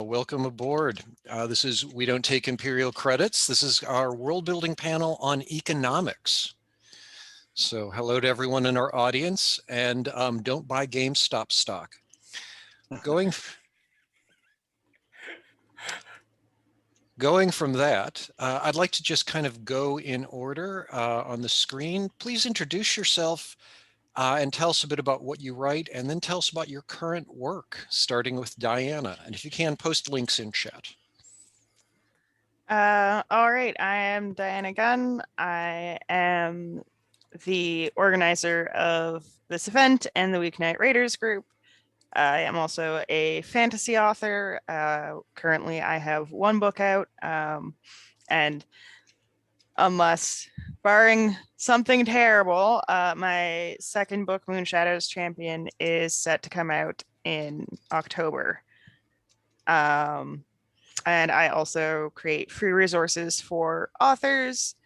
Welcome aboard. This is We Don't Take Imperial Credits. This is our world building panel on economics. So hello to everyone in our audience, and don't buy GameStop stock. Going from that, I'd like to just kind of go in order on the screen. Please introduce yourself and tell us a bit about what you write, and then tell us about your current work, starting with Diana. And if you can, post links in chat. All right, I am Diana Gunn. I am the organizer of this event and the Weeknight Raiders group. I am also a fantasy author. Currently, I have one book out, and unless barring something terrible, my second book, Moonshadows Champion, is set to come out in October. And I also create free resources for authors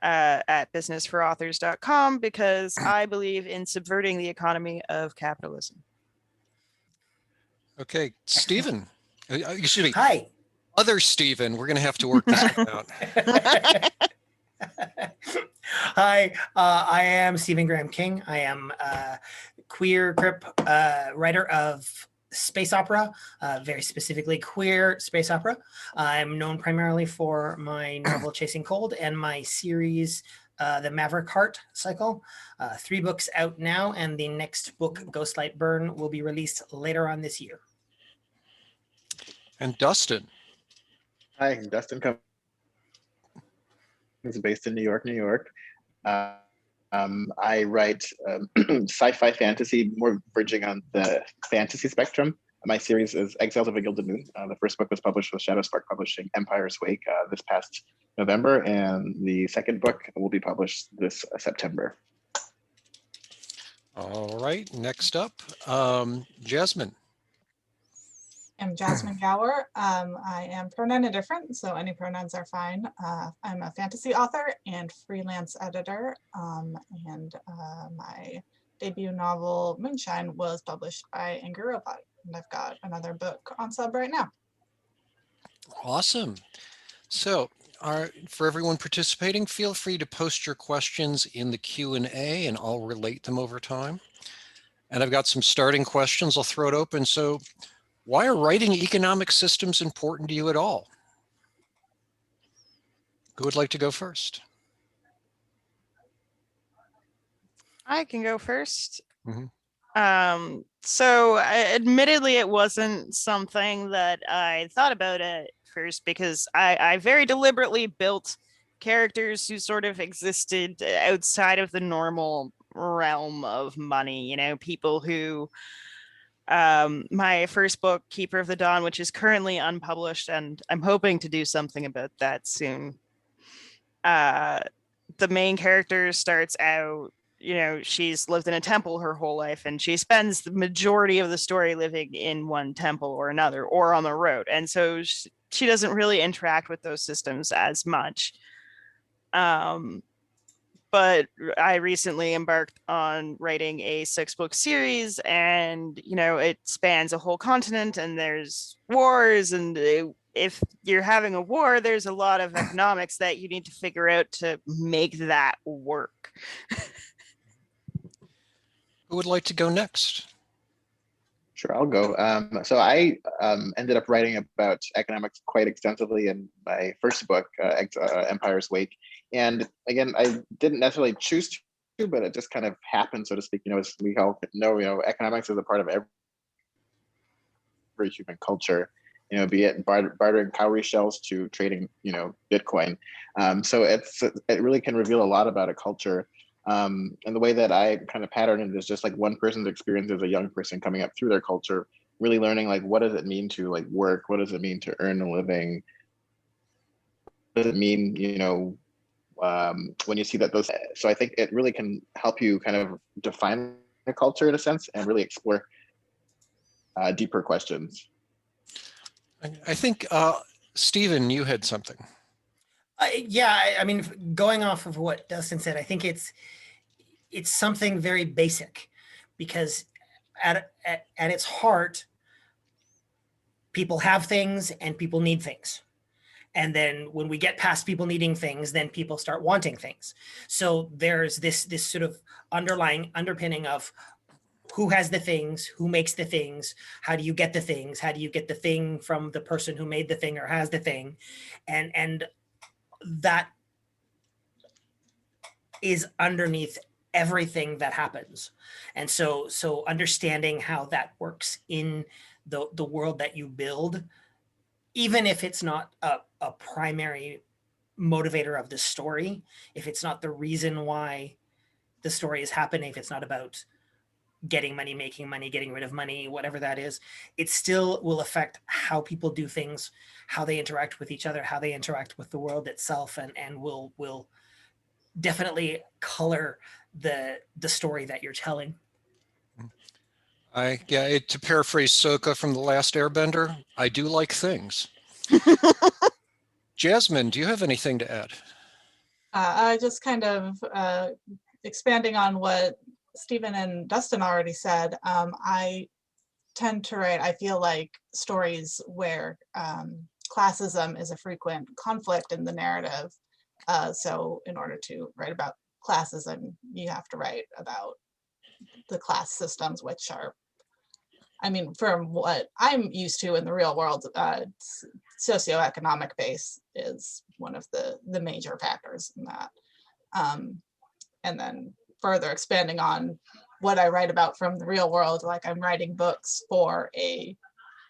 at businessforauthors.com because I believe in subverting the economy of capitalism. Okay, Stephen. Excuse me. Hi. Other Stephen. We're going to have to work this one out. Hi, I am Stephen Graham King. I am a queer crip writer of space opera, very specifically queer space opera. I'm known primarily for my novel Chasing Cold and my series, the Maverick Heart cycle. 3 books out now, and the next book, Ghostlight Burn, will be released later on this year. And Dustin. Hi, Dustin Cummings, based in New York, New York. I write sci-fi fantasy, more verging on the fantasy spectrum. My series is Exiles of a Gilded Moon. The first book was published with Shadowspark Publishing, Empire's Wake, this past November, and the second book will be published this September. All right, next up, Jasmine. I'm Jasmine Gower. I am pronoun indifferent, so any pronouns are fine. I'm a fantasy author and freelance editor, and my debut novel, Moonshine, was published by Angry Robot, and I've got another book on sub right now. Awesome. So, for everyone participating, feel free to post your questions in the Q&A, and I'll relate them over time. And I've got some starting questions. I'll throw it open. So, why are writing economic systems important to you at all? Who would like to go first? I can go first. Mm-hmm. So admittedly, it wasn't something that I thought about at first because I very deliberately built characters who sort of existed outside of the normal realm of money, you know, people who my first book, Keeper of the Dawn, which is currently unpublished, and I'm hoping to do something about that soon. The main character starts out, you know, she's lived in a temple her whole life, and she spends the majority of the story living in one temple or another, or on the road. And so she doesn't really interact with those systems as much. But I recently embarked on writing a 6-book series, and, you know, it spans a whole continent, and there's wars, and if you're having a war, there's a lot of economics that you need to figure out to make that work. Who would like to go next? Sure, I'll go. So I ended up writing about economics quite extensively in my first book, Empire's Wake. And again, I didn't necessarily choose to, but it just kind of happened, so to speak. You know, as we all know, you know, economics is a part of every human culture. You know, be it bartering cowrie shells to trading, you know, Bitcoin. So it really can reveal a lot about a culture. And the way that I kind of pattern it is just like one person's experience as a young person coming up through their culture, really learning like what does it mean to like work, what does it mean to earn a living, what does it mean, you know, when you see that those. So I think it really can help you kind of define the culture in a sense and really explore deeper questions. I think Stephen, you had something. Yeah, I mean, going off of what Dustin said, I think it's something very basic, because at its heart, people have things and people need things. And then when we get past people needing things, then people start wanting things. So there's this sort of underlying underpinning of who has the things, who makes the things, how do you get the things, how do you get the thing from the person who made the thing or has the thing, and that is underneath everything that happens. And so understanding how that works in the world that you build, even if it's not a primary motivator of the story, if it's not the reason why the story is happening, if it's not about getting money, making money, getting rid of money, whatever that is, it still will affect how people do things, how they interact with each other, how they interact with the world itself, and will definitely color the story that you're telling. To paraphrase Sokka from The Last Airbender, I do like things. Jasmine, do you have anything to add? I just kind of expanding on what Stephen and Dustin already said. I tend to write, I feel like, stories where classism is a frequent conflict in the narrative. So in order to write about classism, you have to write about the class systems, which are, I mean, from what I'm used to in the real world, socioeconomic base is one of the major factors in that. And then further expanding on what I write about from the real world, like I'm writing books for a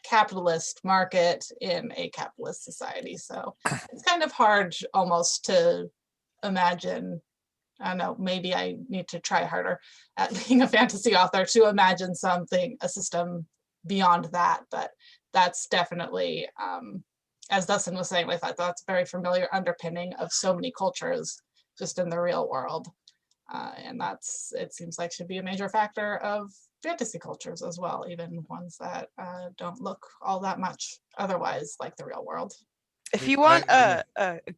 capitalist market in a capitalist society. So it's kind of hard almost to imagine, I don't know, maybe I need to try harder at being a fantasy author to imagine something, a system beyond that. But that's definitely, as Dustin was saying, I thought that's a very familiar underpinning of so many cultures just in the real world. And that's, it seems like, should be a major factor of fantasy cultures as well, even ones that don't look all that much otherwise like the real world. If you want a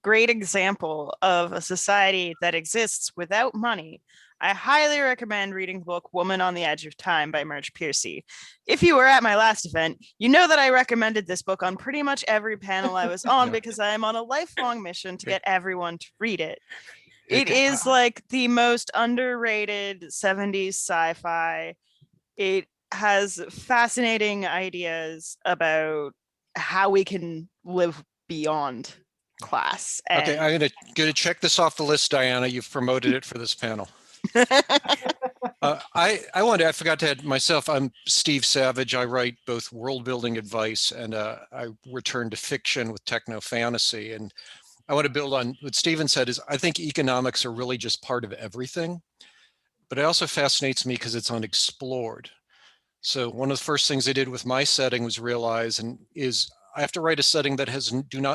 great example of a society that exists without money, I highly recommend reading the book Woman on the Edge of Time by Marge Piercy. If you were at my last event, you know that I recommended this book on pretty much every panel I was on because I am on a lifelong mission to get everyone to read it. It is like the most underrated 70s sci-fi. It has fascinating ideas about how we can live beyond class. Okay, I'm gonna check this off the list, Diana. You've promoted it for this panel. I forgot to add myself. I'm Steve Savage. I write both world building advice and I return to fiction with techno fantasy. And I want to build on what Stephen said is I think economics are really just part of everything, but it also fascinates me because it's unexplored. So one of the first things I did with my setting was realize I have to write a setting that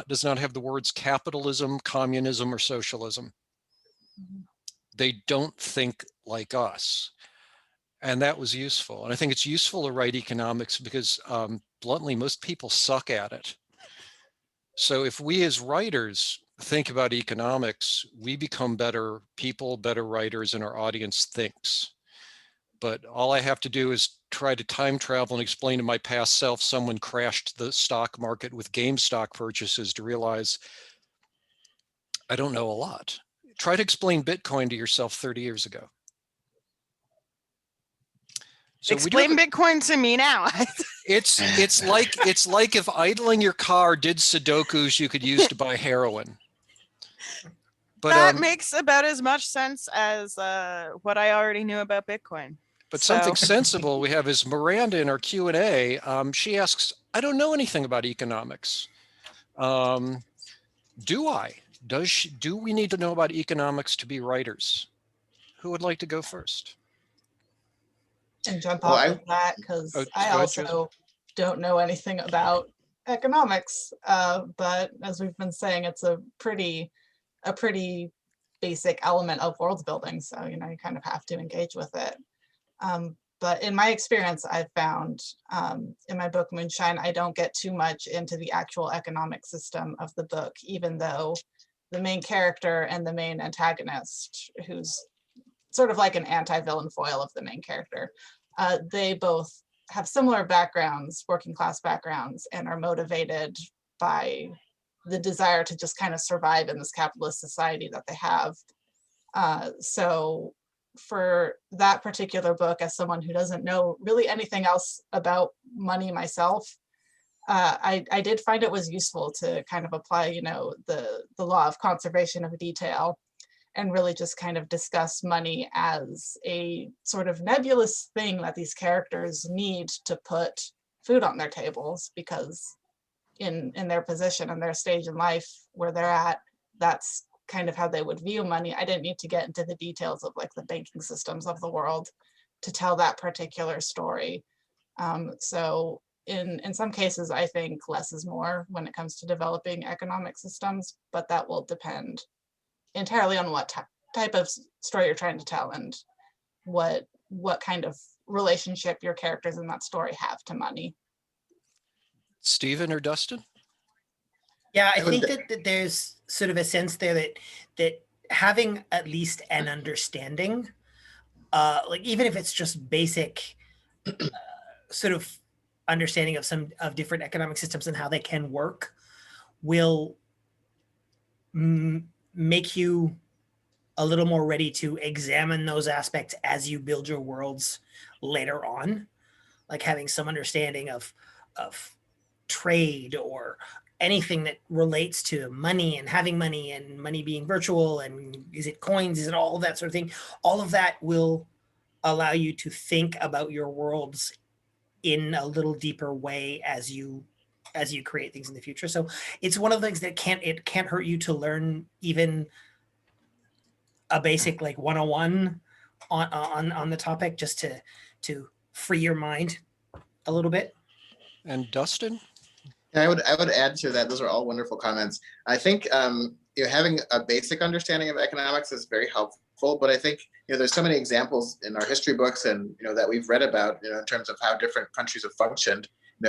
does not have the words capitalism, communism, or socialism. They don't think like us. And that was useful. And I think it's useful to write economics because bluntly, most people suck at it. So if we as writers think about economics, we become better people, better writers, and our audience thinks. But all I have to do is try to time travel and explain to my past self someone crashed the stock market with GameStop purchases to realize I don't know a lot. Try to explain Bitcoin to yourself 30 years ago. So explain Bitcoin to me now. It's like if idling your car did Sudokus you could use to buy heroin. But that makes about as much sense as what I already knew about Bitcoin. But something sensible we have is Miranda in our Q&A. She asks, I don't know anything about economics. Do I? Do we need to know about economics to be writers? Who would like to go first? And jump off of that because I also don't know anything about economics. But as we've been saying, it's a pretty basic element of world building. So, you kind of have to engage with it. But in my experience, I've found in my book Moonshine, I don't get too much into the actual economic system of the book, even though the main character and the main antagonist, who's sort of like an anti-villain foil of the main character, they both have similar backgrounds, working class backgrounds, and are motivated by the desire to just kind of survive in this capitalist society that they have. So for that particular book, as someone who doesn't know really anything else about money myself, I did find it was useful to kind of apply, you know, the law of conservation of detail, and really just kind of discuss money as a sort of nebulous thing that these characters need to put food on their tables, because in their position and their stage in life where they're at, that's kind of how they would view money. I didn't need to get into the details of like the banking systems of the world to tell that particular story. So in some cases, I think less is more when it comes to developing economic systems, but that will depend entirely on what type of story you're trying to tell and what kind of relationship your characters in that story have to money. Stephen or Dustin? Yeah, I I would think that there's sort of a sense there that having at least an understanding, like even if it's just basic sort of understanding of some of different economic systems and how they can work, will make you a little more ready to examine those aspects as you build your worlds later on. Like having some understanding of trade or anything that relates to money and having money and money being virtual, and is it coins, is it all of that sort of thing, all of that will allow you to think about your worlds in a little deeper way as you create things in the future. So it's one of the things that can't hurt you to learn even a basic like 101 on the topic, just to free your mind a little bit. And Dustin? Yeah, I would add to that. Those are all wonderful comments. I think having a basic understanding of economics is very helpful. But I think there's so many examples in our history books and that we've read about in terms of how different countries have functioned.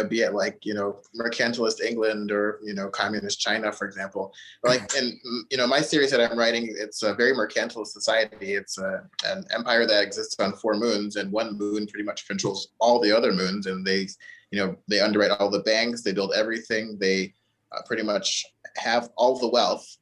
Be it like mercantilist England or communist China, for example. But like in my series that I'm writing, it's a very mercantilist society. It's an empire that exists on 4 moons, and one moon pretty much controls all the other moons, and they underwrite all the banks, they build everything, they pretty much have all the wealth.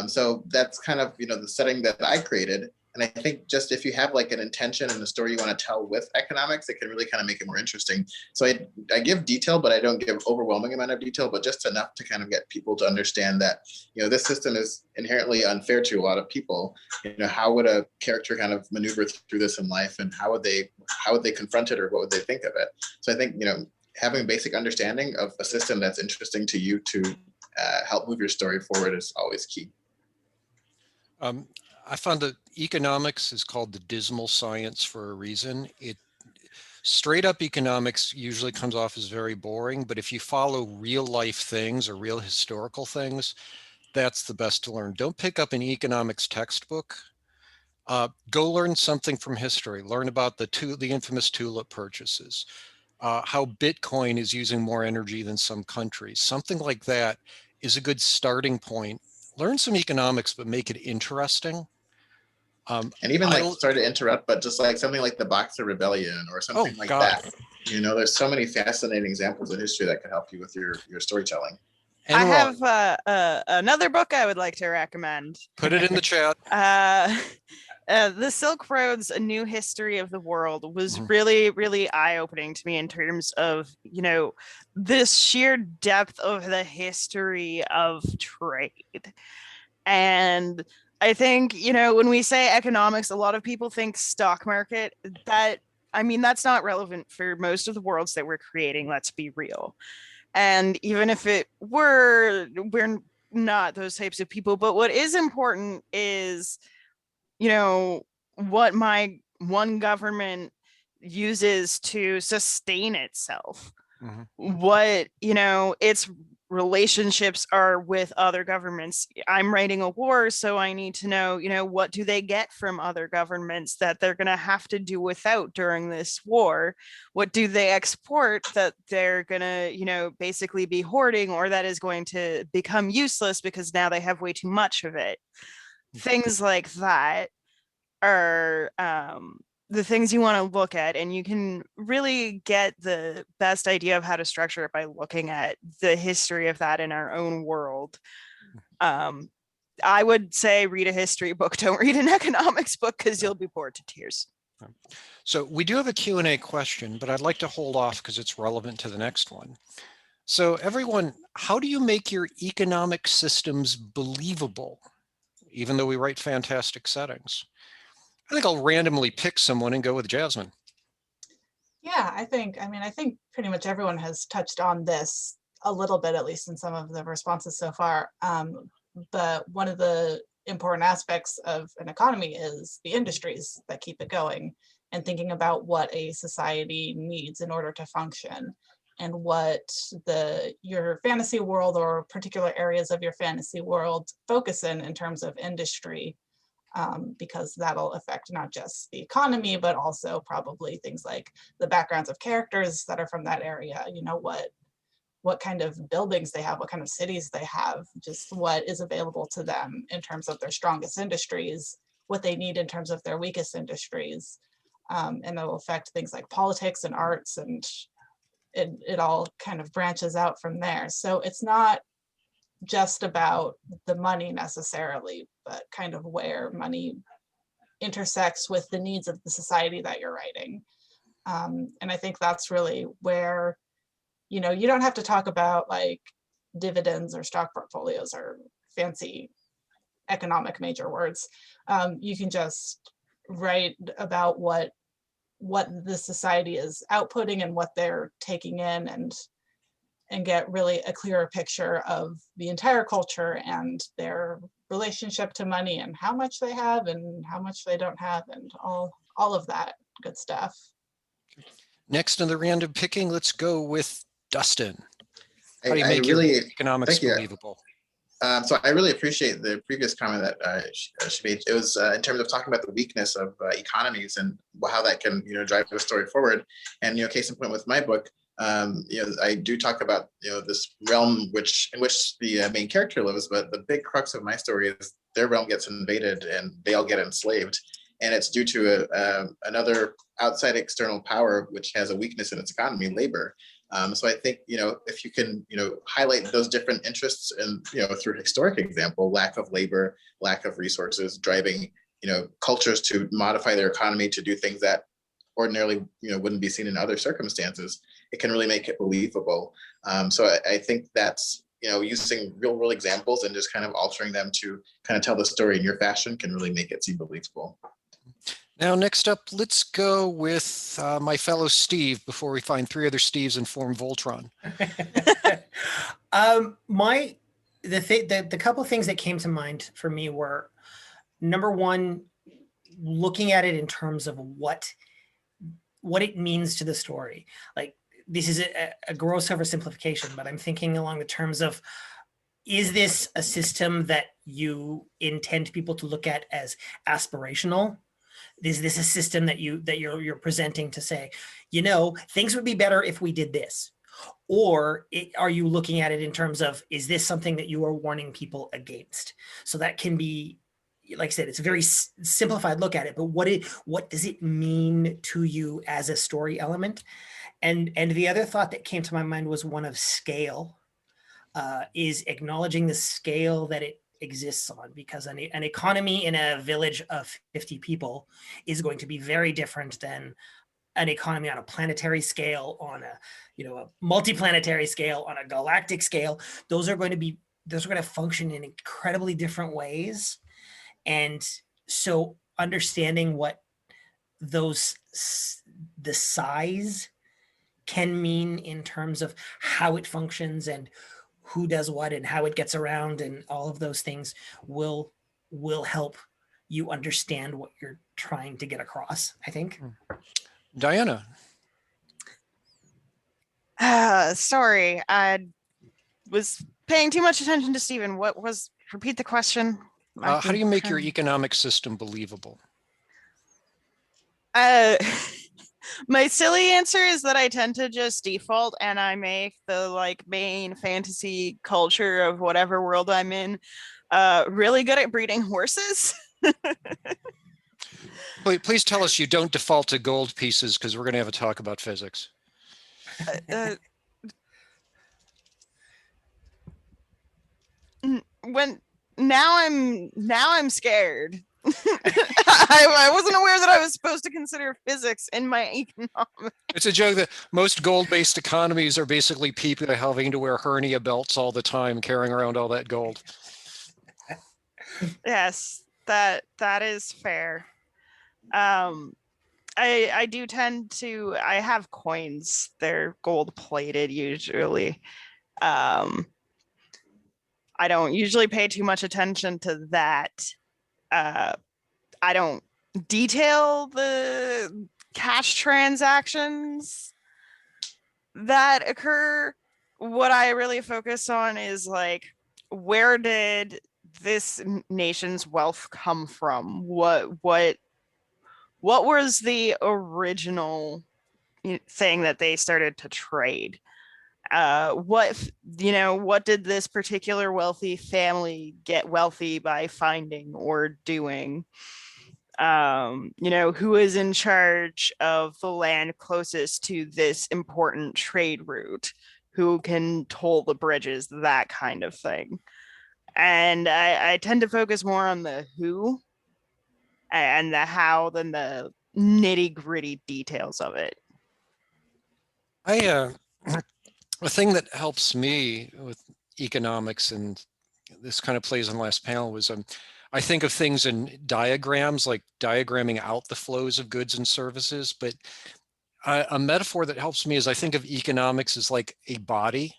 So that's kind of the setting that I created. And I think just if you have like an intention and a story you want to tell with economics, it can really kind of make it more interesting. So I give detail, but I don't give overwhelming amount of detail, but just enough to kind of get people to understand that this system is inherently unfair to a lot of people. How would a character kind of maneuver through this in life, and how would they confront it, or what would they think of it? So I think having a basic understanding of a system that's interesting to you to help move your story forward is always key. I found that economics is called the dismal science for a reason. Straight up economics usually comes off as very boring, but if you follow real life things or real historical things, that's the best to learn. Don't pick up an economics textbook. Go learn something from history. Learn about the infamous tulip purchases, how Bitcoin is using more energy than some countries. Something like that is a good starting point. Learn some economics, but make it interesting. And even sorry to interrupt, but just like something like the Boxer Rebellion or something like God. that. There's so many fascinating examples in history that could help you with your storytelling. I have another book I would like to recommend. Put it in the chat. The Silk Road's A New History of the World was really, really eye-opening to me in terms of, this sheer depth of the history of trade. And I think, when we say economics, a lot of people think stock market. That's not relevant for most of the worlds that we're creating, let's be real. And even if it were, we're not those types of people. But what is important is, what my one government uses to sustain itself. What, its relationships are with other governments. I'm writing a war, so I need to know, what do they get from other governments that they're going to have to do without during this war? What do they export that they're going to, basically be hoarding, or that is going to become useless because now they have way too much of it? Things like that are the things you want to look at, and you can really get the best idea of how to structure it by looking at the history of that in our own world. I would say read a history book, don't read an economics book, because you'll be bored to tears. So we do have a Q&A question, but I'd like to hold off because it's relevant to the next one. So everyone, how do you make your economic systems believable, even though we write fantastic settings? I think I'll randomly pick someone and go with Jasmine. Yeah, I think pretty much everyone has touched on this a little bit, at least in some of the responses so far. But one of the important aspects of an economy is the industries that keep it going, and thinking about what a society needs in order to function, and what your fantasy world or particular areas of your fantasy world focus in terms of industry, because that'll affect not just the economy, but also probably things like the backgrounds of characters that are from that area, what kind of buildings they have, what kind of cities they have, just what is available to them in terms of their strongest industries, what they need in terms of their weakest industries. And it'll affect things like politics and arts, and it all kind of branches out from there. So it's not just about the money necessarily, but kind of where money intersects with the needs of the society that you're writing. And I think that's really where, you don't have to talk about like dividends or stock portfolios or fancy economic major words. You can just write about what the society is outputting and what they're taking in, and get really a clearer picture of the entire culture and their relationship to money, and how much they have and how much they don't have, and all of that good stuff. Next in the random picking, let's go with Dustin. How do you I make your really, economics thank you. believable? So I really appreciate the previous comment that she made. It was in terms of talking about the weakness of economies and how that can, drive the story forward. And, case in point with my book, I do talk about, this realm in which the main character lives, but the big crux of my story is their realm gets invaded and they all get enslaved. And it's due to another outside external power, which has a weakness in its economy, labor. So I think, if you can, highlight those different interests and, through historic example, lack of labor, lack of resources, driving, cultures to modify their economy to do things that ordinarily, wouldn't be seen in other circumstances, it can really make it believable. So I think that's, using real world examples and just kind of altering them to kind of tell the story in your fashion can really make it seem believable. Now, next up, let's go with my fellow Steve before we find three other Steves and form Voltron. The couple of things that came to mind for me were, number one, looking at it in terms of what it means to the story. Like, this is a gross oversimplification, but I'm thinking along the terms of, is this a system that you intend people to look at as aspirational? Is this a system that you're presenting to say, things would be better if we did this? Or are you looking at it in terms of, is this something that you are warning people against? So that can be, like I said, it's a very simplified look at it, but what does it mean to you as a story element? And the other thought that came to my mind was one of scale, is acknowledging the scale that it exists on, because an economy in a village of 50 people is going to be very different than an economy on a planetary scale, on a multi-planetary scale, on a galactic scale. Those are going to function in incredibly different ways. And so understanding what the size can mean in terms of how it functions and who does what and how it gets around and all of those things will help you understand what you're trying to get across, I think. Diana. Sorry, I was paying too much attention to Stephen. Repeat the question? How do you make your economic system believable? My silly answer is that I tend to just default and I make the main fantasy culture of whatever world I'm in really good at breeding horses. Please tell us you don't default to gold pieces because we're going to have a talk about physics. Uh, when now I'm scared. I wasn't aware that I was supposed to consider physics in my economics. It's a joke that most gold-based economies are basically people having to wear hernia belts all the time, carrying around all that gold. Yes, that is fair. I do tend to, I have coins. They're gold plated usually. I don't usually pay too much attention to that. I don't detail the cash transactions that occur. What I really focus on is like, where did this nation's wealth come from? What was the original thing that they started to trade? What did this particular wealthy family get wealthy by finding or doing? Who is in charge of the land closest to this important trade route? Who can toll the bridges? That kind of thing. And I tend to focus more on the who and the how than the nitty gritty details of it. A thing that helps me with economics, and this kind of plays on the last panel, was I think of things in diagrams, like diagramming out the flows of goods and services. But a metaphor that helps me is I think of economics as like a body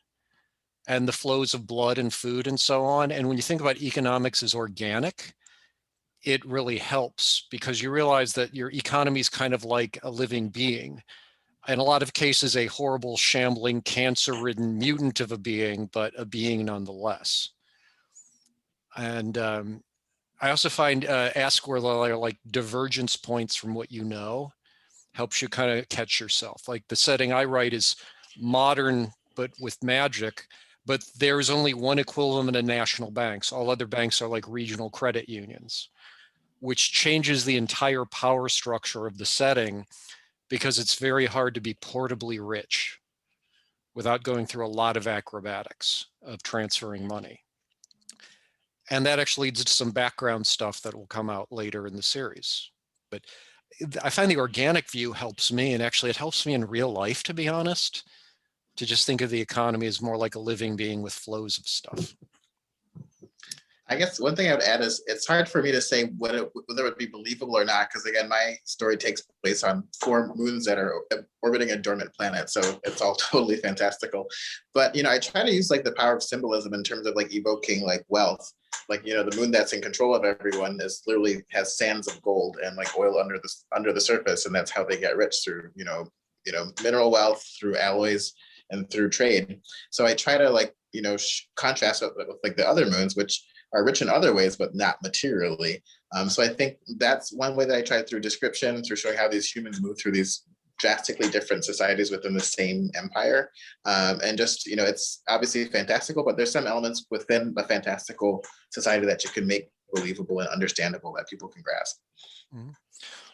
and the flows of blood and food and so on. And when you think about economics as organic, it really helps because you realize that your economy is kind of like a living being. In a lot of cases, a horrible, shambling, cancer-ridden mutant of a being, but a being nonetheless. And I also find ask where like divergence points from what you know helps you kind of catch yourself. Like the setting I write is modern, but with magic, but there's only one equivalent of national banks. All other banks are like regional credit unions, which changes the entire power structure of the setting because it's very hard to be portably rich without going through a lot of acrobatics of transferring money. And that actually leads to some background stuff that will come out later in the series. But I find the organic view helps me, and actually it helps me in real life, to be honest, to just think of the economy as more like a living being with flows of stuff. I guess one thing I would add is it's hard for me to say whether it would be believable or not, because again, my story takes place on 4 moons that are orbiting a dormant planet, so it's all totally fantastical. But I try to use like the power of symbolism in terms of like evoking like wealth. Like the moon that's in control of everyone is literally has sands of gold and like oil under the surface, and that's how they get rich through mineral wealth, through alloys, and through trade. So I try to like contrast it with like the other moons, which are rich in other ways, but not materially. So I think that's one way that I tried through description, through showing how these humans move through these drastically different societies within the same empire. And just, it's obviously fantastical, but there's some elements within a fantastical society that you can make believable and understandable that people can grasp. Mm-hmm.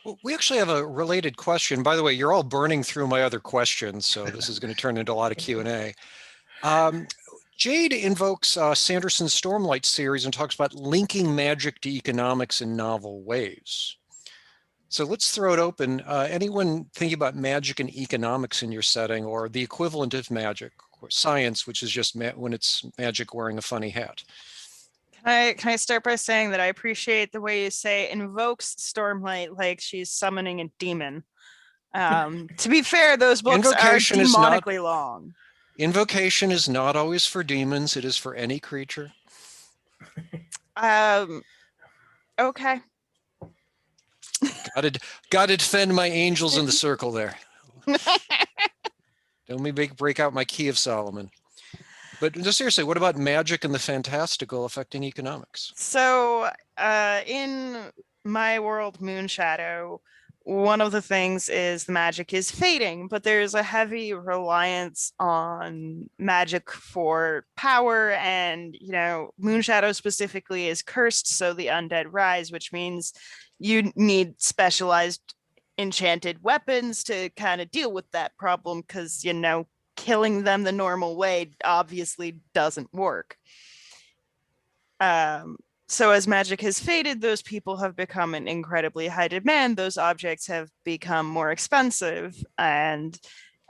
Well, we actually have a related question. By the way, you're all burning through my other questions, so this is going to turn into a lot of Q&A. Jade invokes Sanderson's Stormlight series and talks about linking magic to economics in novel ways. So let's throw it open. Anyone thinking about magic and economics in your setting, or the equivalent of magic, or science, which is just when it's magic wearing a funny hat? Can I start by saying that I appreciate the way you say invokes Stormlight like she's summoning a demon. To be fair, those books Invocation are is not- demonically long. Invocation is not always for demons. It is for any creature. Okay. Gotta defend my angels in the circle there. Don't me break out my Key of Solomon. But just seriously, what about magic and the fantastical affecting economics? So in my world, Moonshadow, one of the things is the magic is fading, but there's a heavy reliance on magic for power. And, Moonshadow specifically is cursed, so the undead rise, which means you need specialized enchanted weapons to kind of deal with that problem because, killing them the normal way obviously doesn't work. So as magic has faded, those people have become in incredibly high demand. Those objects have become more expensive. And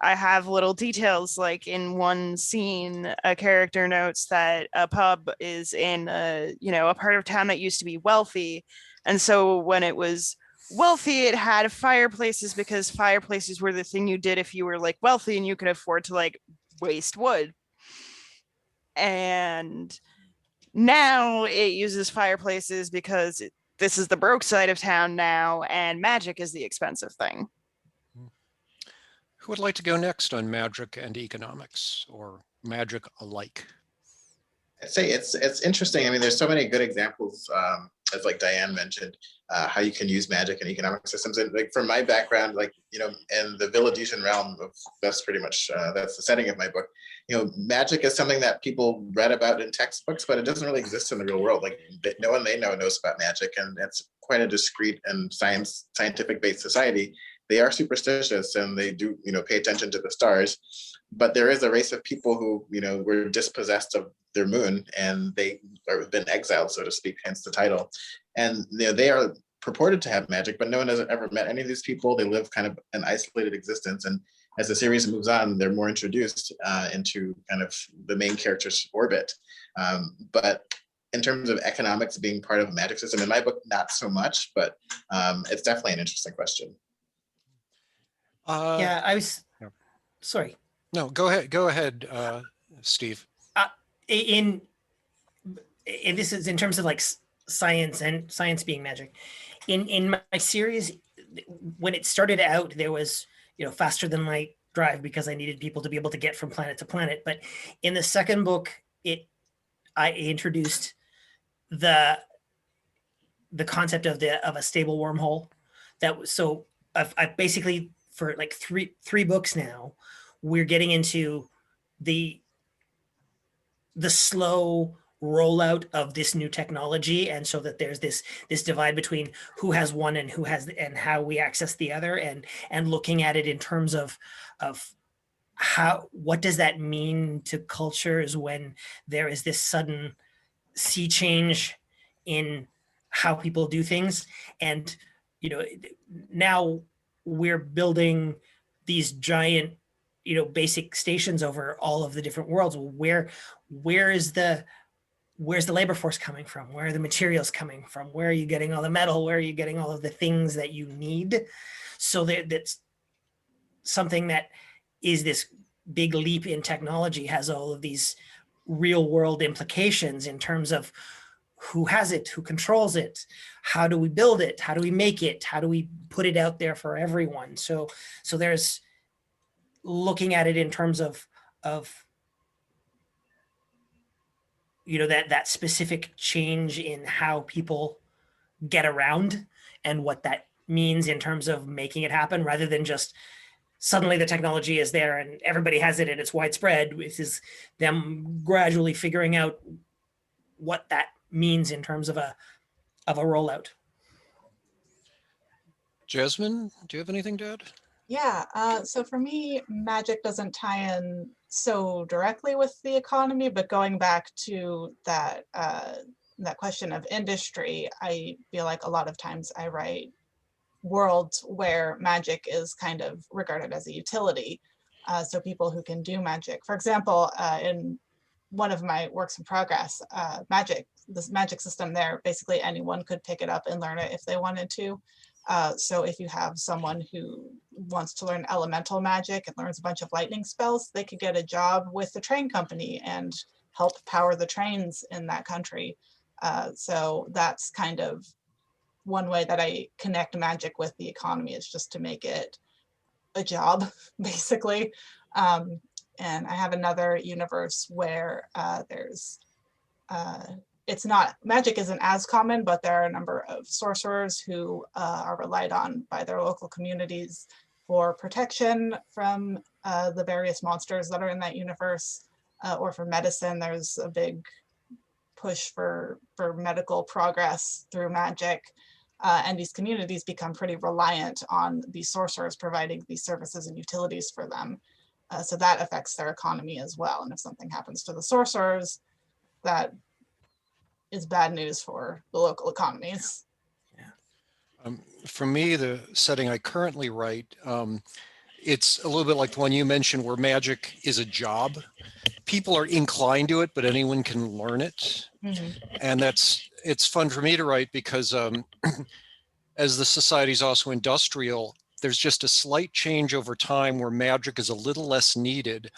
I have little details, like in one scene, a character notes that a pub is in a part of town that used to be wealthy. And so when it was wealthy, it had fireplaces because fireplaces were the thing you did if you were like wealthy and you could afford to like waste wood. And now it uses fireplaces because this is the broke side of town now, and magic is the expensive thing. Who would like to go next on magic and economics, or magic alike? I'd say it's interesting. I mean, there's so many good examples, as like Diane mentioned, how you can use magic in economic systems. And like from my background, like, in the Villagesian realm of, that's pretty much, that's the setting of my book. Magic is something that people read about in textbooks, but it doesn't really exist in the real world. Like no one they know knows about magic, and it's quite a discrete and scientific based society. They are superstitious and they do, pay attention to the stars. But there is a race of people who, were dispossessed of their moon, and they have been exiled, so to speak, hence the title. And they are purported to have magic, but no one has ever met any of these people. They live kind of an isolated existence. And as the series moves on, they're more introduced into kind of the main character's orbit. But in terms of economics being part of a magic system, in my book, not so much, but it's definitely an interesting question. Yeah, I was, yeah. sorry. No, go ahead, Steve. In this is in terms of like science and science being magic. In my series, when it started out, there was, faster than light drive because I needed people to be able to get from planet to planet. But in the second book, I introduced the concept of a stable wormhole. That was so I've basically, for like three books now, we're getting into the slow rollout of this new technology, and so that there's this divide between who has one and who has, and how we access the other, and looking at it in terms of what does that mean to cultures when there is this sudden sea change in how people do things. And now we're building these giant basic stations over all of the different worlds. Where's the labor force coming from? Where are the materials coming from? Where are you getting all the metal? Where are you getting all of the things that you need? So that's something that is this big leap in technology, has all of these real world implications in terms of who has it, who controls it, how do we build it, how do we make it, how do we put it out there for everyone. So there's looking at it in terms of that specific change in how people get around and what that means in terms of making it happen, rather than just suddenly the technology is there and everybody has it and it's widespread. This is them gradually figuring out what that means in terms of a rollout. Jasmine, do you have anything to add? Yeah, so for me, magic doesn't tie in so directly with the economy, but going back to that question of industry, I feel like a lot of times I write worlds where magic is kind of regarded as a utility. So people who can do magic. For example, in one of my works in progress, this magic system there, basically anyone could pick it up and learn it if they wanted to. So if you have someone who wants to learn elemental magic and learns a bunch of lightning spells, they could get a job with the train company and help power the trains in that country. So that's kind of one way that I connect magic with the economy, is just to make it a job, basically. And I have another universe where there's it's not, magic isn't as common, but there are a number of sorcerers who are relied on by their local communities for protection from the various monsters that are in that universe, or for medicine. There's a big push for medical progress through magic. And these communities become pretty reliant on these sorcerers providing these services and utilities for them. So that affects their economy as well. And if something happens to the sorcerers, that is bad news for the local economies. For me, the setting I currently write, it's a little bit like the one you mentioned where magic is a job. People are inclined to it, but anyone can learn it. And it's fun for me to write because as the society is also industrial, there's just a slight change over time where magic is a little less needed.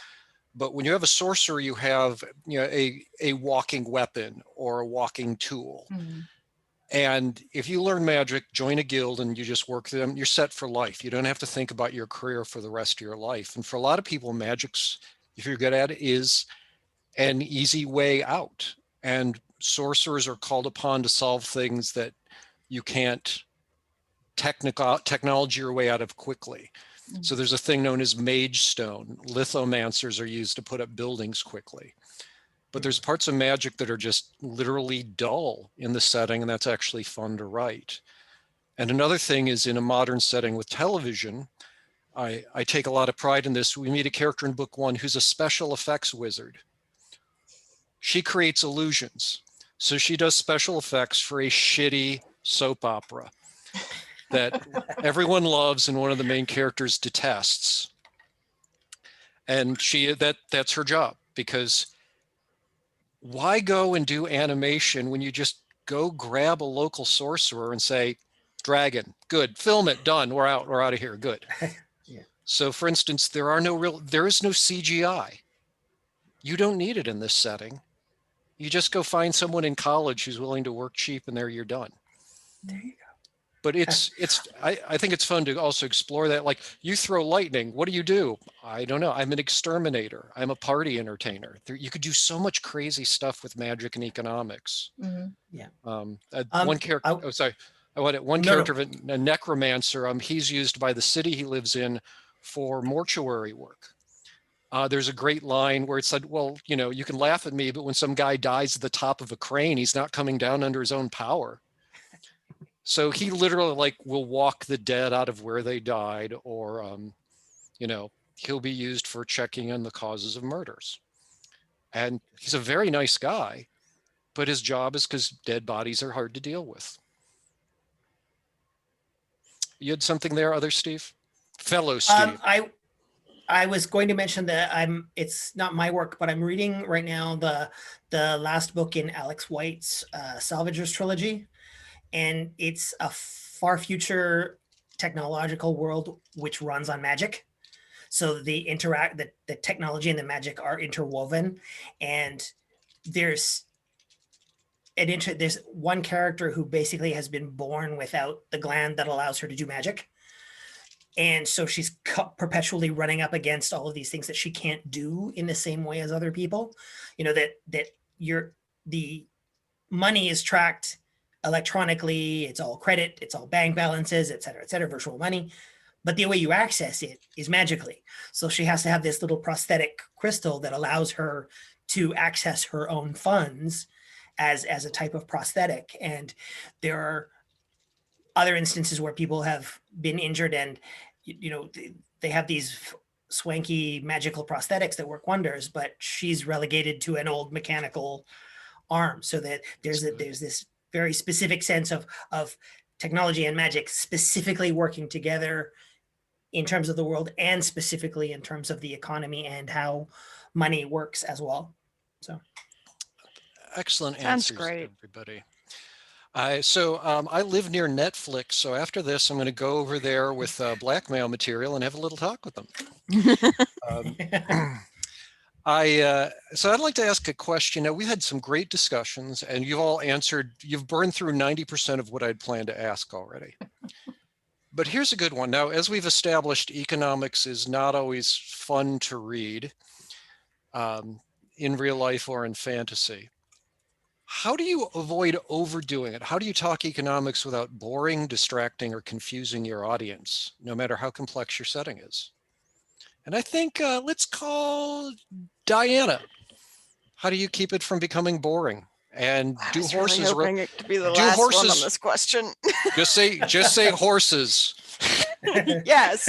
But when you have a sorcerer, you have a walking weapon or a walking tool. And if you learn magic, join a guild and you just work them, you're set for life. You don't have to think about your career for the rest of your life. And for a lot of people, magic's, if you're good at it, is an easy way out. And sorcerers are called upon to solve things that you can't technology your way out of quickly. So there's a thing known as mage stone. Lithomancers are used to put up buildings quickly. But there's parts of magic that are just literally dull in the setting, and that's actually fun to write. And another thing is in a modern setting with television, I take a lot of pride in this. We meet a character in book 1 who's a special effects wizard. She creates illusions. So she does special effects for a shitty soap opera that everyone loves and one of the main characters detests. And that's her job, because why go and do animation when you just go grab a local sorcerer and say, dragon, good, film it, done, we're out of here, good. Yeah. So for instance, there is no CGI. You don't need it in this setting. You just go find someone in college who's willing to work cheap and there you're done. There you go. But I think it's fun to also explore that. Like, you throw lightning, what do? I don't know. I'm an exterminator. I'm a party entertainer. You could do so much crazy stuff with magic and economics. Yeah. One character, character of a necromancer, he's used by the city he lives in for mortuary work. There's a great line where it said, well, you can laugh at me, but when some guy dies at the top of a crane, he's not coming down under his own power. So he literally will walk the dead out of where they died, or, he'll be used for checking on the causes of murders. And he's a very nice guy, but his job is because dead bodies are hard to deal with. You had something there, other Steve? Fellow Steve. I was going to mention that it's not my work, but I'm reading right now the last book in Alex White's Salvagers trilogy. And it's a far future technological world which runs on magic. So the technology and the magic are interwoven. And there's one character who basically has been born without the gland that allows her to do magic. And so she's perpetually running up against all of these things that she can't do in the same way as other people. The money is tracked electronically, it's all credit, it's all bank balances, et cetera, virtual money. But the way you access it is magically. So she has to have this little prosthetic crystal that allows her to access her own funds as a type of prosthetic. And there are other instances where people have been injured and, they have these swanky magical prosthetics that work wonders, but she's relegated to an old mechanical arm, so that there's this very specific sense of technology and magic specifically working together in terms of the world, and specifically in terms of the economy and how money works as well. So excellent Sounds answers, great. everybody. I live near Netflix, so after this, I'm going to go over there with blackmail material and have a little talk with them. So I'd like to ask a question. Now, we had some great discussions, and you've all answered. You've burned through 90% of what I'd planned to ask already. But here's a good one. Now, as we've established, economics is not always fun to read in real life or in fantasy. How do you avoid overdoing it? How do you talk economics without boring, distracting, or confusing your audience, no matter how complex your setting is? And I think let's call Diana. How do you keep it from becoming boring? And I do was really horses hoping it could be the do last one on horses- this question. just say horses? Yes,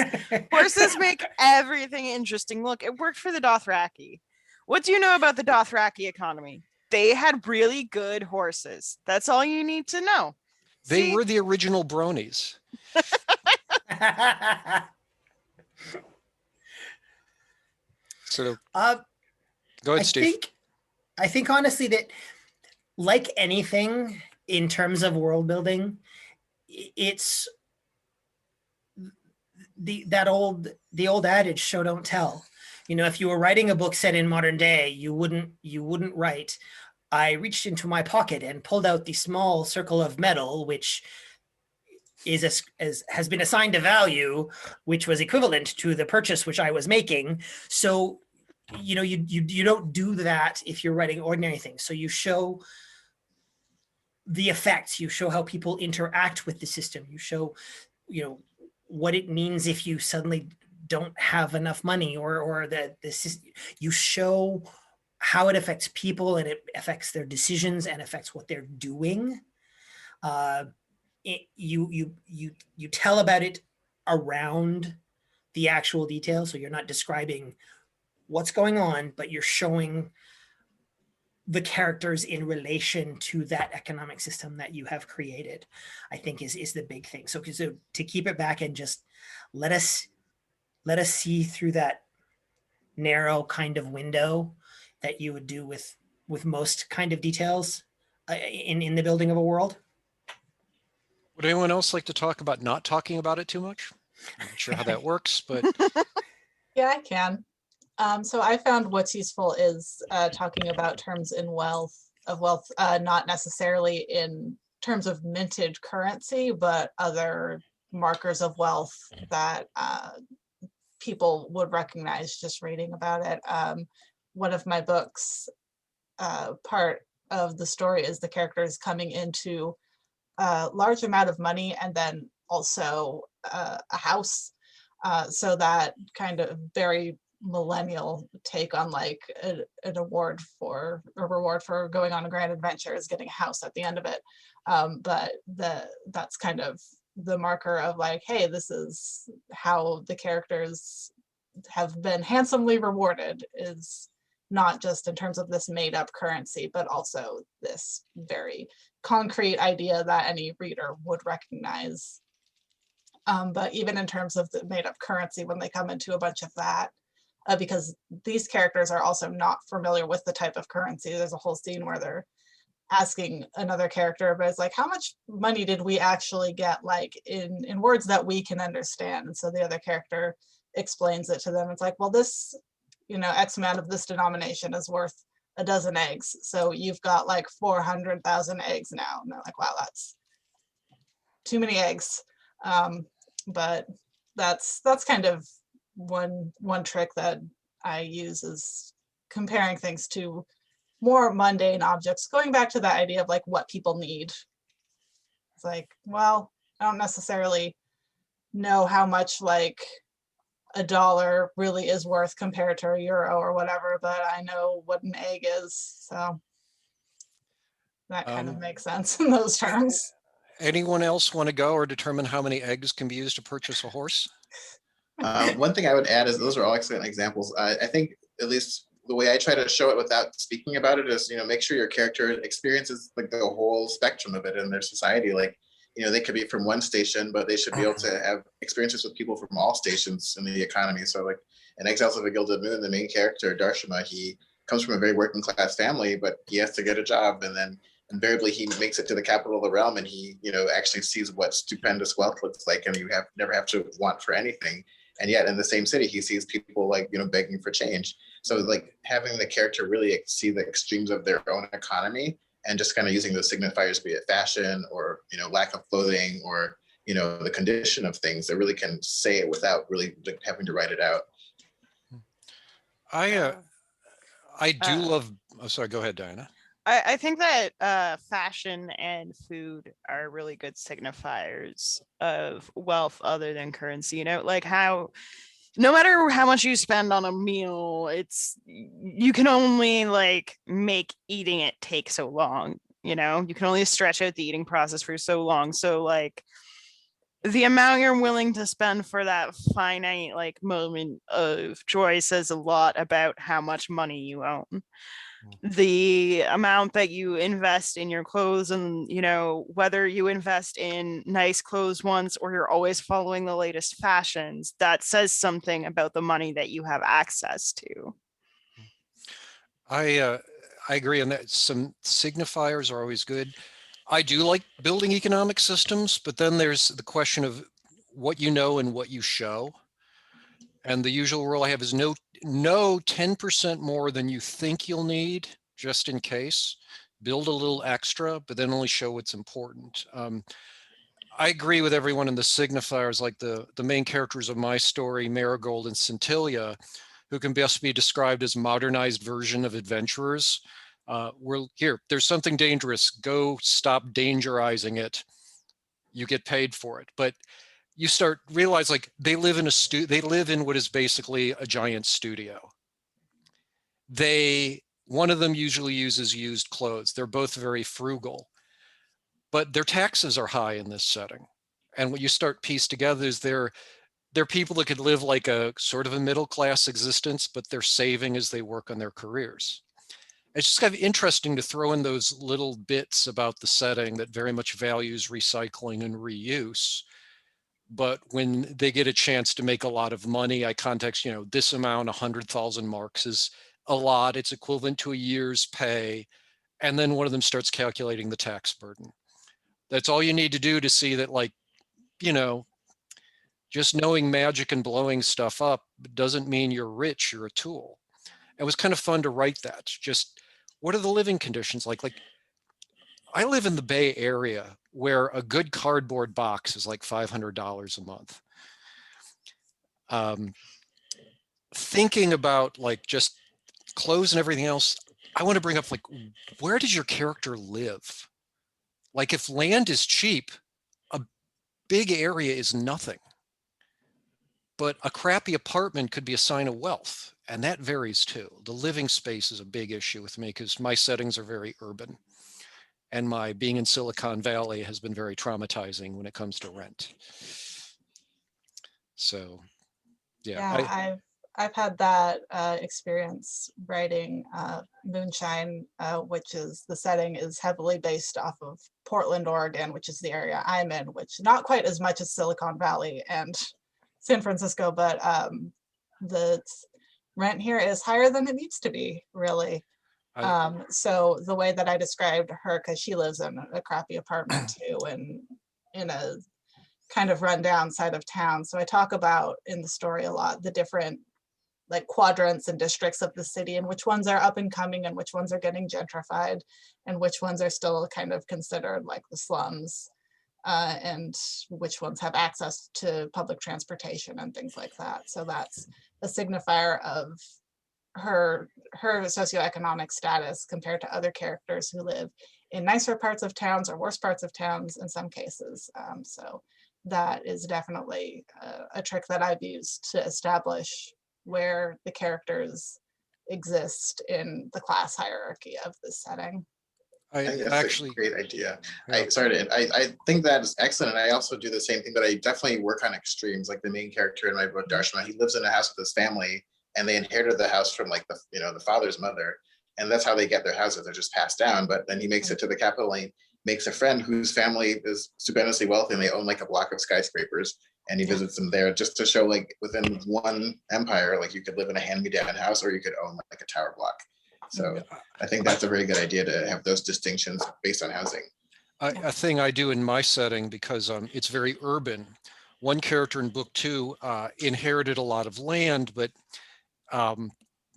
horses make everything interesting. Look, it worked for the Dothraki. What do you know about the Dothraki economy? They had really good horses. That's all you need to know. They See? were the original bronies. So uh, go ahead, Steve. I think honestly that, like anything in terms of world building, it's the old adage, show don't tell. You know, if you were writing a book set in modern day, you wouldn't write, I reached into my pocket and pulled out the small circle of metal, which is as has been assigned a value, which was equivalent to the purchase which I was making. So, you know, you don't do that if you're writing ordinary things. So you show the effects, you show how people interact with the system, you show, you know, what it means if you suddenly don't have enough money, or that this, you show how it affects people and it affects their decisions and affects what they're doing. You tell about it around the actual details, so you're not describing what's going on, but you're showing the characters in relation to that economic system that you have created, I think is the big thing. So to keep it back and just let us see through that narrow kind of window that you would do with most kind of details in the building of a world. Would anyone else like to talk about not talking about it too much? I'm not sure how that works, but Yeah, I can. So I found what's useful is talking about terms in wealth, not necessarily in terms of minted currency, but other markers of wealth that people would recognize just reading about it. One of my books, part of the story is the characters coming into a large amount of money and then also a house. So that kind of very millennial take on like an award for a reward for going on a grand adventure is getting a house at the end of it. But that's kind of the marker of like, hey, this is how the characters have been handsomely rewarded, is not just in terms of this made up currency, but also this very concrete idea that any reader would recognize. But even in terms of the made up currency, when they come into a bunch of that, because these characters are also not familiar with the type of currency. There's a whole scene where they're asking another character, but it's like, how much money did we actually get, like in words that we can understand? And so the other character explains it to them. It's like, well, this, you know, X amount of this denomination is worth a dozen eggs. So you've got like 400,000 eggs now. And they're like, wow, that's too many eggs. But that's kind of one trick that I use, is comparing things to more mundane objects, going back to that idea of like what people need. It's like, well, I don't necessarily know how much like $1 really is worth compared to €1 or whatever, but I know what an egg is. So that kind of makes sense in those terms. anyone else want to go or determine how many eggs can be used to purchase a horse? One thing I would add is those are all excellent examples. I think at least the way I try to show it without speaking about it is, you know, make sure your character experiences like the whole spectrum of it in their society. Like, you know, they could be from one station, but they should be able to have experiences with people from all stations in the economy. So like in Exiles of a Gilded Moon, the main character, Darshima, he comes from a very working class family, but he has to get a job, and then invariably he makes it to the capital of the realm, and he, you know, actually sees what stupendous wealth looks like, and you never have to want for anything. And yet in the same city, he sees people like, you know, begging for change. So like having the character really see the extremes of their own economy, and just kind of using those signifiers, be it fashion or, you know, lack of clothing, or, you know, the condition of things, that really can say it without really having to write it out. I do love, oh, sorry, go ahead, Diana. I think that fashion and food are really good signifiers of wealth other than currency. You know, like how no matter how much you spend on a meal, it's you can only like make eating it take so long. You know, you can only stretch out the eating process for so long. So like the amount you're willing to spend for that finite like moment of joy says a lot about how much money you own. The amount that you invest in your clothes, and you know whether you invest in nice clothes once or you're always following the latest fashions, that says something about the money that you have access to. I agree on that. Some signifiers are always good. I do like building economic systems, but then there's the question of what you know and what you show. And the usual rule I have is no 10% more than you think you'll need, just in case. Build a little extra, but then only show what's important. I agree with everyone in the signifiers, like the main characters of my story, Marigold and Scintilla, who can best be described as modernized version of adventurers. We're here, there's something dangerous, go stop dangerizing it. You get paid for it. But you start realize like they live in what is basically a giant studio. One of them usually uses used clothes. They're both very frugal, but their taxes are high in this setting. And what you start piece together is they're people that could live like a sort of a middle class existence, but they're saving as they work on their careers. It's just kind of interesting to throw in those little bits about the setting that very much values recycling and reuse. But when they get a chance to make a lot of money, I context, you know, this amount, 100,000 marks is a lot. It's equivalent to a year's pay. And then one of them starts calculating the tax burden. That's all you need to do to see that, like, you know, just knowing magic and blowing stuff up doesn't mean you're rich, you're a tool. It was kind of fun to write that. Just what are the living conditions like? Like, I live in the Bay Area where a good cardboard box is like $500 a month. Thinking about like just clothes and everything else, I want to bring up like, where does your character live? Like if land is cheap, a big area is nothing. But a crappy apartment could be a sign of wealth, and that varies too. The living space is a big issue with me because my settings are very urban. And my being in Silicon Valley has been very traumatizing when it comes to rent. So, yeah. I've had that experience writing Moonshine, which is the setting is heavily based off of Portland, Oregon, which is the area I'm in, which not quite as much as Silicon Valley and San Francisco, but the rent here is higher than it needs to be, really. So the way that I described her, because she lives in a crappy apartment too, and in a kind of rundown side of town. So I talk about in the story a lot the different like quadrants and districts of the city, and which ones are up and coming and which ones are getting gentrified and which ones are still kind of considered like the slums, and which ones have access to public transportation and things like that. So that's a signifier of her socioeconomic status compared to other characters who live in nicer parts of towns or worse parts of towns in some cases. So that is definitely a trick that I've used to establish where the characters exist in the class hierarchy of this setting. I think that's a great idea. I think that is excellent. And I also do the same thing, but I definitely work on extremes. Like the main character in my book, Darshana, he lives in a house with his family, and they inherited the house from like the father's mother, and that's how they get their houses. They're just passed down. But then he makes it to the capital, and he makes a friend whose family is stupendously wealthy, and they own like a block of skyscrapers. And he visits them there just to show like within one empire, like you could live in a hand-me-down house or you could own like a tower block. So I think that's a very good idea to have those distinctions based on housing. A thing I do in my setting, because it's very urban. One character in book 2 inherited a lot of land, but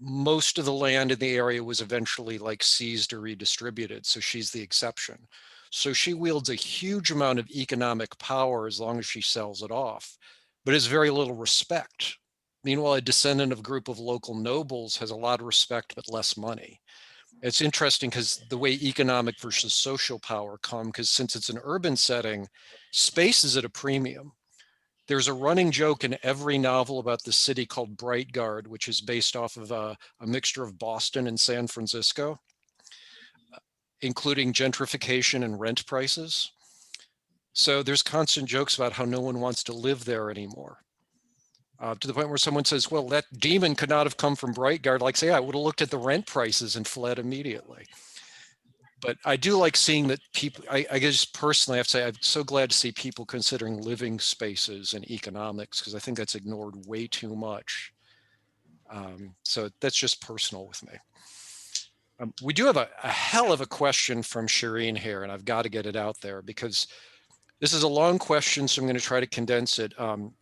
most of the land in the area was eventually like seized or redistributed. So she's the exception. So she wields a huge amount of economic power as long as she sells it off, but has very little respect. Meanwhile, a descendant of a group of local nobles has a lot of respect, but less money. It's interesting because the way economic versus social power come, because since it's an urban setting, space is at a premium. There's a running joke in every novel about the city called Bright Guard, which is based off of a mixture of Boston and San Francisco, including gentrification and rent prices. So there's constant jokes about how no one wants to live there anymore. To the point where someone says, well, that demon could not have come from Bright Guard. Like, say, I would have looked at the rent prices and fled immediately. But I do like seeing that people, I guess personally, I have to say, I'm so glad to see people considering living spaces and economics, because I think that's ignored way too much. So that's just personal with me. We do have a hell of a question from Shireen here, and I've got to get it out there because this is a long question, so I'm going to try to condense it.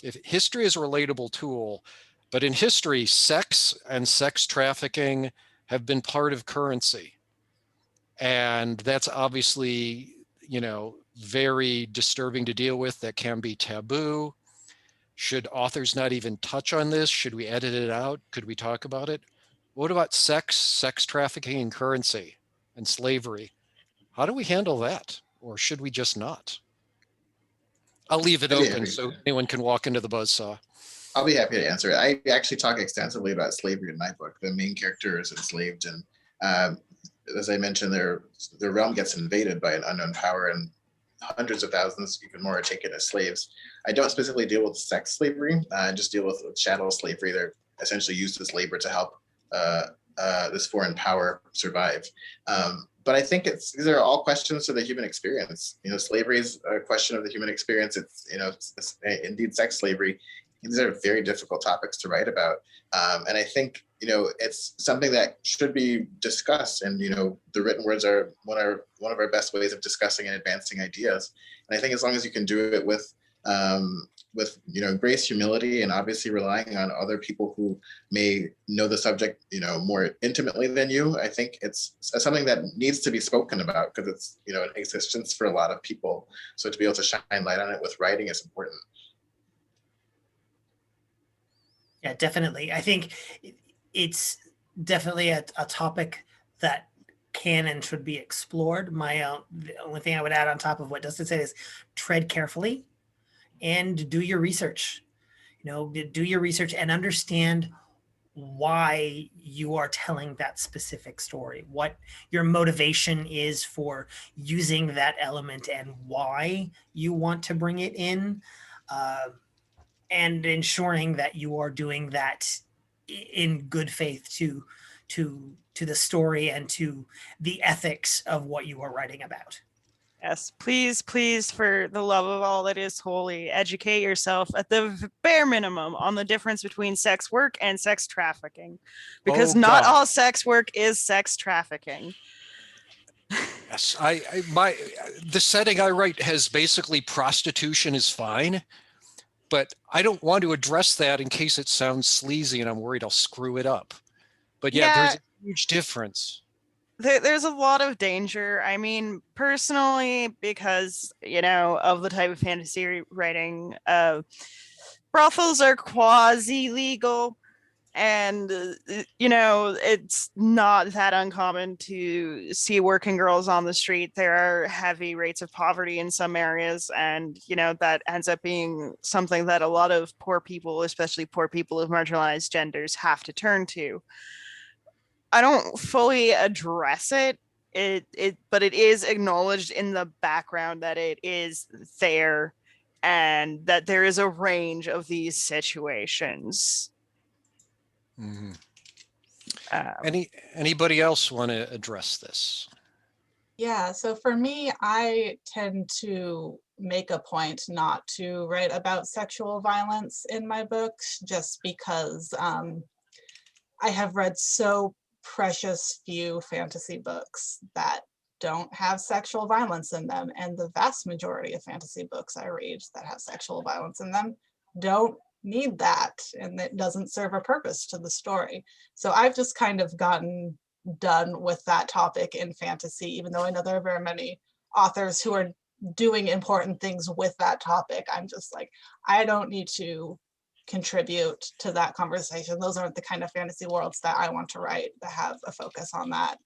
If history is a relatable tool, but in history, sex and sex trafficking have been part of currency. And that's obviously, you know, very disturbing to deal with. That can be taboo. Should authors not even touch on this? Should we edit it out? Could we talk about it? What about sex trafficking and currency and slavery? How do we handle that? Or should we just not? I'll leave it I'd be open happy so to. anyone can walk into the buzzsaw. I'll be happy to answer it. I actually talk extensively about slavery in my book. The main character is enslaved, and as I mentioned, their realm gets invaded by an unknown power, and hundreds of thousands, even more, are taken as slaves. I don't specifically deal with sex slavery. I just deal with chattel slavery. They're essentially used as labor to help this foreign power survive. But I think these are all questions of the human experience. You know, slavery is a question of the human experience. It's, you know, indeed sex slavery. These are very difficult topics to write about. And I think, you know, it's something that should be discussed. And, you know, the written words are one of our best ways of discussing and advancing ideas. And I think as long as you can do it with, you know, grace, humility, and obviously relying on other people who may know the subject, you know, more intimately than you, I think it's something that needs to be spoken about because it's, you know, an existence for a lot of people. So to be able to shine light on it with writing is important. Yeah, definitely. I think it's definitely a topic that can and should be explored. The only thing I would add on top of what Dustin said is tread carefully and do your research. You know, do your research and understand why you are telling that specific story, what your motivation is for using that element and why you want to bring it in. And ensuring that you are doing that in good faith to the story and to the ethics of what you are writing about. Yes, please, please, for the love of all that is holy, educate yourself at the bare minimum on the difference between sex work and sex trafficking, because Oh, not God. all sex work is sex trafficking. Yes, the setting I write has basically prostitution is fine, but I don't want to address that in case it sounds sleazy and I'm worried I'll screw it up. But yeah, there's a huge difference. There's a lot of danger. I mean, personally, because, you know, of the type of fantasy writing, brothels are quasi-legal. And, you know, it's not that uncommon to see working girls on the street. There are heavy rates of poverty in some areas. And, you know, that ends up being something that a lot of poor people, especially poor people of marginalized genders, have to turn to. I don't fully address it, but it is acknowledged in the background that it is there and that there is a range of these situations. Mm-hmm. Anybody else want to address this? Yeah, so for me, I tend to make a point not to write about sexual violence in my books just because I have read so precious few fantasy books that don't have sexual violence in them. And the vast majority of fantasy books I read that have sexual violence in them don't need that, and it doesn't serve a purpose to the story. So I've just kind of gotten done with that topic in fantasy, even though I know there are very many authors who are doing important things with that topic. I'm just like, I don't need to contribute to that conversation. Those aren't the kind of fantasy worlds that I want to write that have a focus on that.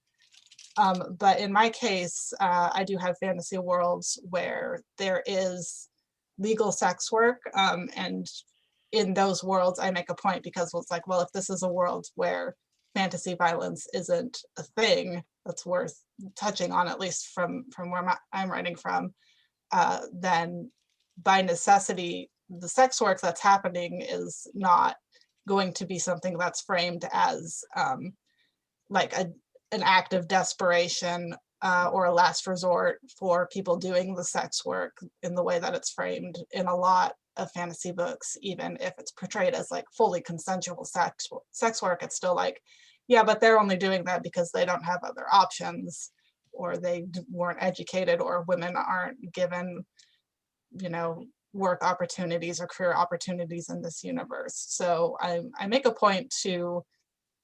But in my case, I do have fantasy worlds where there is legal sex work. And in those worlds, I make a point because it's like, well, if this is a world where fantasy violence isn't a thing that's worth touching on, at least from where I'm writing from, then by necessity, the sex work that's happening is not going to be something that's framed as like an act of desperation or a last resort for people doing the sex work in the way that it's framed in a lot of fantasy books. Even if it's portrayed as like fully consensual sex work, it's still like, yeah, but they're only doing that because they don't have other options, or they weren't educated, or women aren't given, you know, work opportunities or career opportunities in this universe. So I make a point to,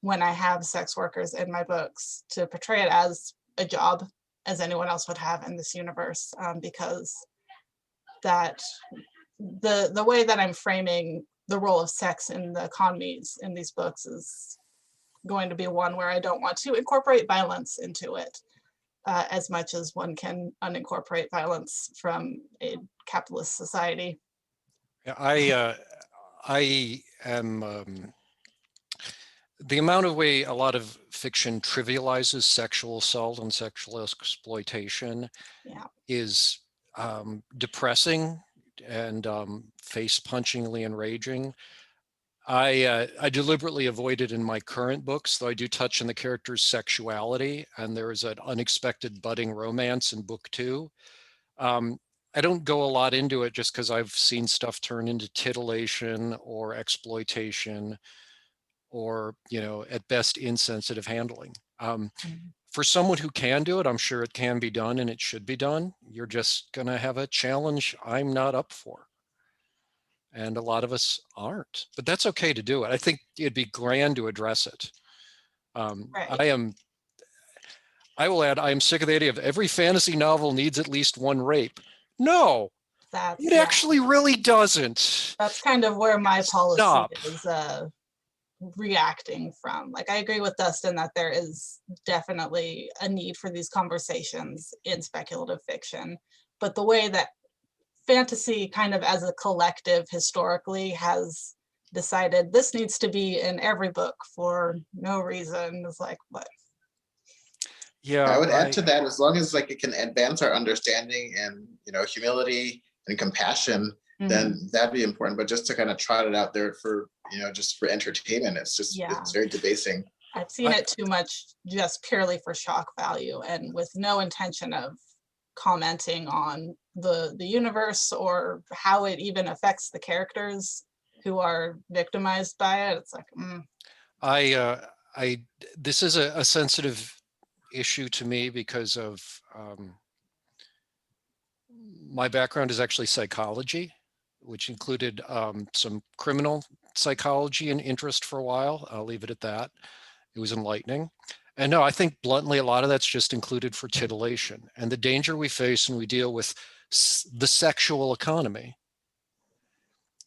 when I have sex workers in my books, to portray it as a job as anyone else would have in this universe, because that the way that I'm framing the role of sex in the economies in these books is going to be one where I don't want to incorporate violence into it as much as one can unincorporate violence from a capitalist society. Yeah, I am the amount of way a lot of fiction trivializes sexual assault and sexual exploitation is depressing and face-punchingly enraging. I deliberately avoid it in my current books, though I do touch on the character's sexuality, and there is an unexpected budding romance in book 2. I don't go a lot into it just because I've seen stuff turn into titillation or exploitation, or, you know, at best insensitive handling. For someone who can do it, I'm sure it can be done and it should be done. You're just going to have a challenge I'm not up for. And a lot of us aren't, but that's okay to do it. I think it'd be grand to address it. Right. I will add, I am sick of the idea of every fantasy novel needs at least one rape. No, it actually really doesn't. That's kind of where my policy Stop. is reacting from. Like, I agree with Dustin that there is definitely a need for these conversations in speculative fiction, but the way that fantasy kind of as a collective historically has decided this needs to be in every book for no reason is like, what? Yeah, I would add to that, as long as like it can advance our understanding and, you know, humility and compassion, then that'd be important. But just to kind of trot it out there for, you know, just for entertainment, it's just, it's very debasing. I've seen it too much just purely for shock value and with no intention of commenting on the universe or how it even affects the characters who are victimized by it. It's like, this is a sensitive issue to me because of my background is actually psychology, which included some criminal psychology and interest for a while. I'll leave it at that. It was enlightening. And no, I think bluntly, a lot of that's just included for titillation. And the danger we face when we deal with the sexual economy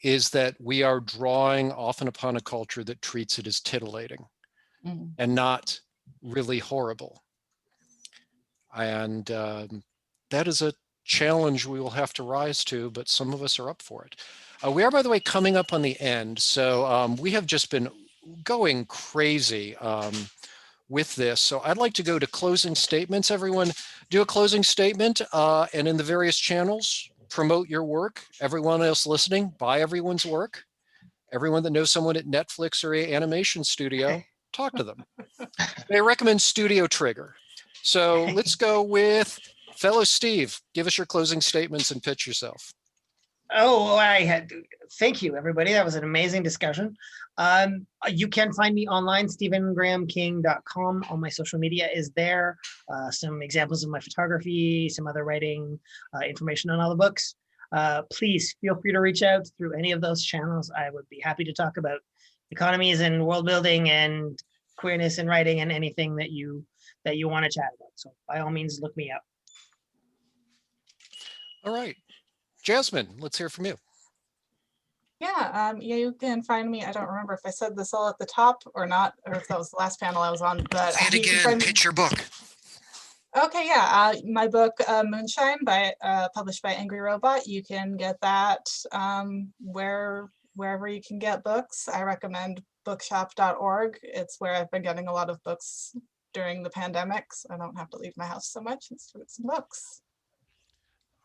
is that we are drawing often upon a culture that treats it as titillating and not really horrible. And that is a challenge we will have to rise to, but some of us are up for it. We are, by the way, coming up on the end. So we have just been going crazy with this. So I'd like to go to closing statements. Everyone do a closing statement and in the various channels, promote your work. Everyone else listening, buy everyone's work. Everyone that knows someone at Netflix or a animation studio, talk to them. They recommend Studio Trigger. So let's go with fellow Steve. Give us your closing statements and pitch yourself. Oh, thank you, everybody. That was an amazing discussion. You can find me online, stephengrahamking.com. All my social media is there. Some examples of my photography, some other writing, information on all the books. Please feel free to reach out through any of those channels. I would be happy to talk about economies and world building and queerness in writing and anything that you want to chat about. So by all means, look me up. All right. Jasmine, let's hear from you. Yeah, you can find me. I don't remember if I said this all at the top or not, or if that was the last panel I was on. But Say it again. Pitch your book. Okay, yeah, my book Moonshine, published by Angry Robot. You can get that wherever you can get books. I recommend bookshop.org. It's where I've been getting a lot of books during the pandemic, so I don't have to leave my house so much and read some books.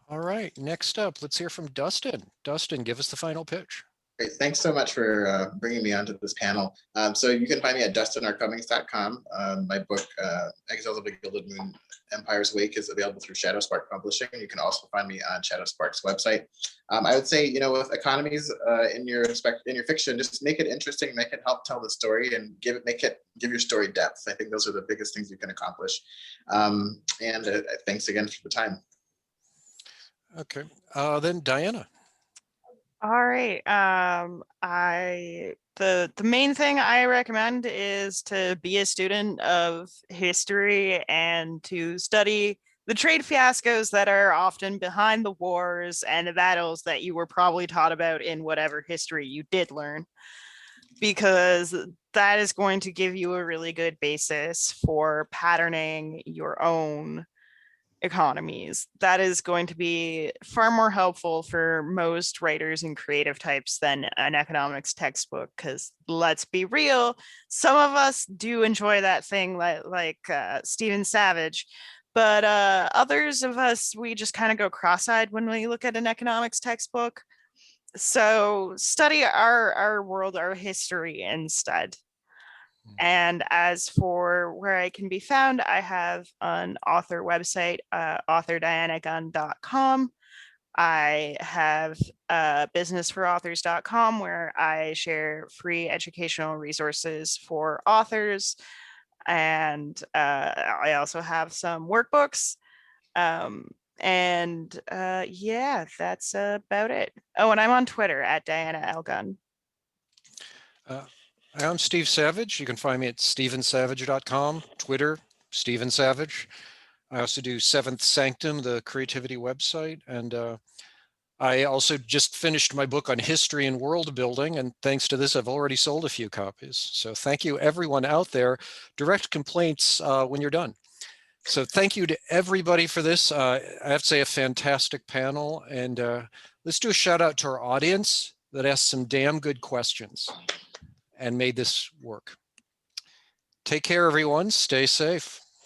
All right, next up, let's hear from Dustin. Dustin, give us the final pitch. Great. Thanks so much for bringing me onto this panel. So you can find me at dustinrcummings.com. My book, Exiles of a Gilded Moon, Empire's Wake, is available through Shadowspark Publishing. You can also find me on Shadowspark's website. I would say, with economies in your fiction, just make it interesting, make it help tell the story, and give your story depth. I think those are the biggest things you can accomplish. Thanks again for the time. Okay, then Diana. All right. The main thing I recommend is to be a student of history and to study the trade fiascos that are often behind the wars and the battles that you were probably taught about in whatever history you did learn, because that is going to give you a really good basis for patterning your own economies. That is going to be far more helpful for most writers and creative types than an economics textbook, because let's be real, some of us do enjoy that thing like Stephen Savage, but others of us, we just kind of go cross-eyed when we look at an economics textbook. So study our world, our history instead. And as for where I can be found, I have an author website, authordianagunn.com. I have businessforauthors.com, where I share free educational resources for authors. And I also have some workbooks. Yeah, that's about it. Oh, and I'm on Twitter at Diana L. Gunn. I'm Steve Savage. You can find me at stevensavage.com, Twitter, Steven Savage. I also do Seventh Sanctum, the creativity website. And I also just finished my book on history and world building. And thanks to this, I've already sold a few copies. So thank you, everyone out there. Direct complaints when you're done. So thank you to everybody for this. I have to say, a fantastic panel. And let's do a shout out to our audience that asked some damn good questions and made this work. Take care, everyone. Stay safe.